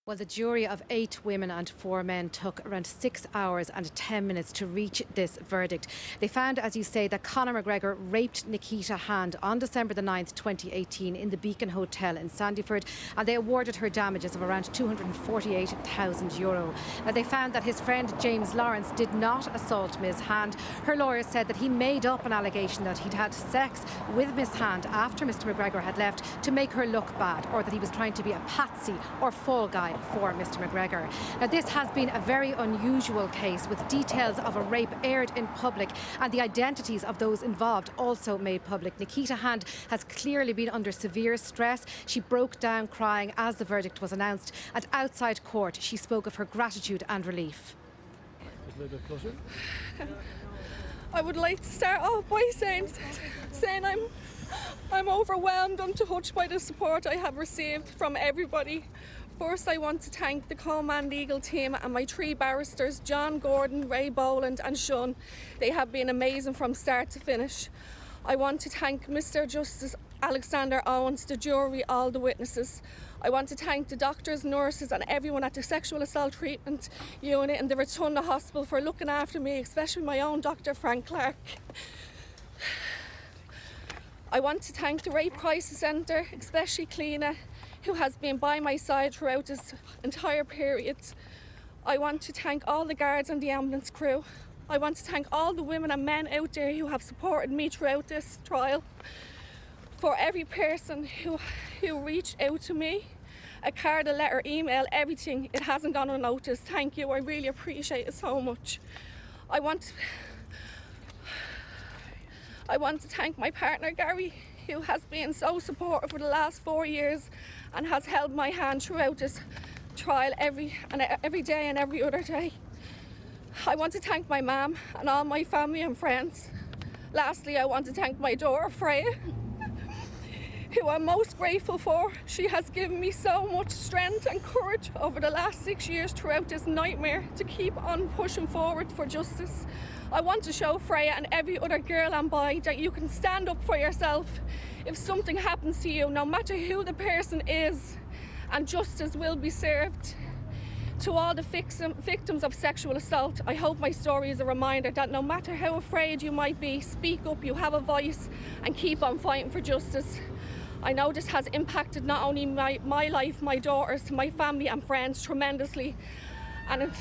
Well, the jury of 8 women and 4 men took around 6 hours and 10 minutes to reach this verdict. They found, as you say, that Conor Mcgregor raped Nikita Hand on December the 9th, 2018 in the Beacon Hotel in Sandyford, and they awarded her damages of around €248,000. Now, they found that his friend James Lawrence did not assault Ms. Hand. Her lawyer said that he made up an allegation that he'd had sex with Ms. Hand after Mr. Mcgregor had left to make her look bad, or that he was trying to be a patsy or fall guy for Mr. Mcgregor. Now, this has been a very unusual case, with details of a rape aired in public and the identities of those involved also made public. Nikita Hand has clearly been under severe stress. She broke down crying as the verdict was announced, and outside court she spoke of her gratitude and relief. Just a little bit closer. I would like to start off by saying I'm overwhelmed, untouched by the support I have received from everybody. First, I want to thank the Coleman legal team and my 3 barristers, John, Gordon, Ray Boland and Sean. They have been amazing from start to finish. I want to thank Mr. Justice Alexander Owens, the jury, all the witnesses. I want to thank the doctors, nurses and everyone at the sexual assault treatment unit in the Rotunda Hospital for looking after me, especially my own Dr. Frank Clark. I want to thank the Rape Crisis Centre, especially Cliona, who has been by my side throughout this entire period. I want to thank all the guards and the ambulance crew. I want to thank all the women and men out there who have supported me throughout this trial. For every person who reached out to me, a card, a letter, email, everything, it hasn't gone unnoticed. Thank you, I really appreciate it so much. I want to thank my partner Gary, who has been so supportive for the last 4 years and has held my hand throughout this trial every day and every other day. I want to thank my mum and all my family and friends. Lastly, I want to thank my daughter Freya, who I'm most grateful for. She has given me so much strength and courage over the last 6 years throughout this nightmare to keep on pushing forward for justice. I want to show Freya and every other girl and boy that you can stand up for yourself if something happens to you, no matter who the person is, and justice will be served. To all the victims of sexual assault, I hope my story is a reminder that no matter how afraid you might be, speak up, you have a voice, and keep on fighting for justice. I know this has impacted not only my life, my daughters, my family and friends tremendously, and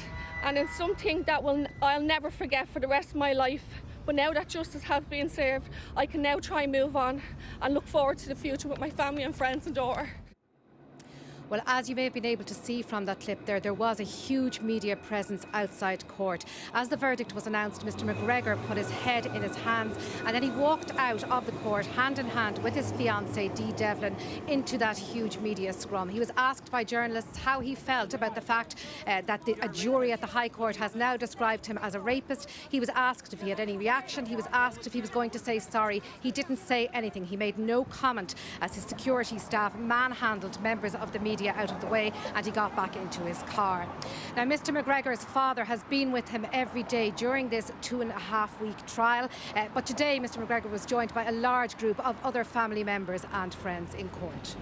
it's something that I'll never forget for the rest of my life. But now that justice has been served, I can now try and move on and look forward to the future with my family and friends and daughter. Well, as you may have been able to see from that clip there was a huge media presence outside court. As the verdict was announced, Mr. Mcgregor put his head in his hands and then he walked out of the court hand in hand with his fiancée, Dee Devlin, into that huge media scrum. He was asked by journalists how he felt about the fact that a jury at the High Court has now described him as a rapist. He was asked if he had any reaction. He was asked if he was going to say sorry. He didn't say anything. He made no comment as his security staff manhandled members of the media out of the way, and he got back into his car. Now, Mr. Mcgregor's father has been with him every day during this 2.5-week trial, but today Mr. Mcgregor was joined by a large group of other family members and friends in court.